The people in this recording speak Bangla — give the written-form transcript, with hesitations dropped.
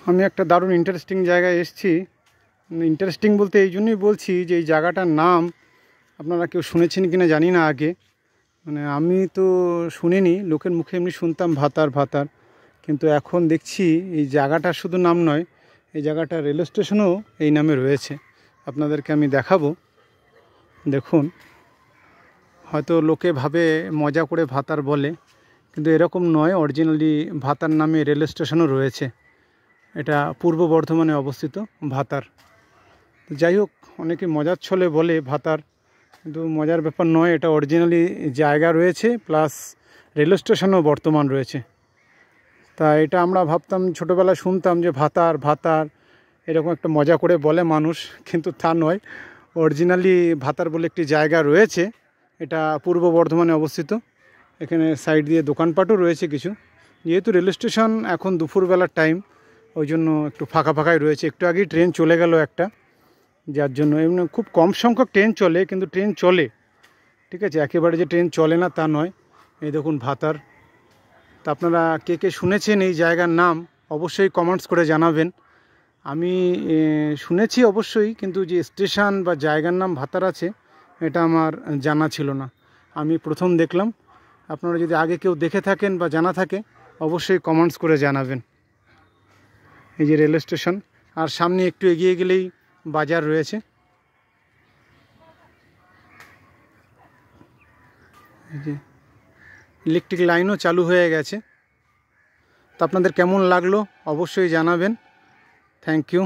আমি একটা দারুণ ইন্টারেস্টিং জায়গায় এসেছি। ইন্টারেস্টিং বলতে এই জন্যই বলছি যে এই জায়গাটার নাম আপনারা কেউ শুনেছেন কিনা জানি না। আগে আমি তো শুনিনি, লোকের মুখে এমনি শুনতাম ভাতার ভাতার, কিন্তু এখন দেখছি এই জায়গাটার শুধু নাম নয়, এই জায়গাটা রেল স্টেশনও এই নামে রয়েছে। আপনাদেরকে আমি দেখাবো, দেখুন। হয়তো লোকে ভাবে মজা করে ভাতার বলে, কিন্তু এরকম নয়। অরিজিনালি ভাতার নামে রেল স্টেশনও রয়েছে। এটা পূর্ব বর্ধমানে অবস্থিত ভাতার। যাই হোক, অনেকে মজার ছলে বলে ভাতার, কিন্তু মজার ব্যাপার নয়। এটা অরিজিনালি জায়গা রয়েছে, প্লাস রেল স্টেশনও বর্তমান রয়েছে। তা এটা আমরা ভাবতাম, ছোটোবেলায় শুনতাম যে ভাতার ভাতার এরকম একটা মজা করে বলে মানুষ, কিন্তু তা নয়। অরিজিনালি ভাতার বলে একটি জায়গা রয়েছে। এটা পূর্ব বর্ধমানে অবস্থিত। এখানে সাইড দিয়ে দোকানপাটও রয়েছে কিছু। যেহেতু রেল স্টেশন এখন দুপুরবেলার টাইম, ওই জন্য একটু ফাঁকা ফাঁকাই রয়েছে। একটু আগেই ট্রেন চলে গেল একটা, যার জন্য এমনি খুব কম সংখ্যক ট্রেন চলে, কিন্তু ট্রেন চলে, ঠিক আছে। একেবারে যে ট্রেন চলে না তা নয়। এই দেখুন ভাতার। তা আপনারা কে কে শুনেছেন এই জায়গার নাম অবশ্যই কমেন্টস করে জানাবেন। আমি শুনেছি অবশ্যই, কিন্তু যে স্টেশন বা জায়গার নাম ভাতার আছে এটা আমার জানা ছিল না, আমি প্রথম দেখলাম। আপনারা যদি আগে কেউ দেখে থাকেন বা জানা থাকে অবশ্যই কমেন্টস করে জানাবেন। এই যে রেল স্টেশন, আর সামনে একটু এগিয়ে গেলেই বাজার রয়েছে। এই যে ইলেকট্রিক লাইনও চালু হয়ে গেছে। তা আপনাদের কেমন লাগলো অবশ্যই জানাবেন। Thank you.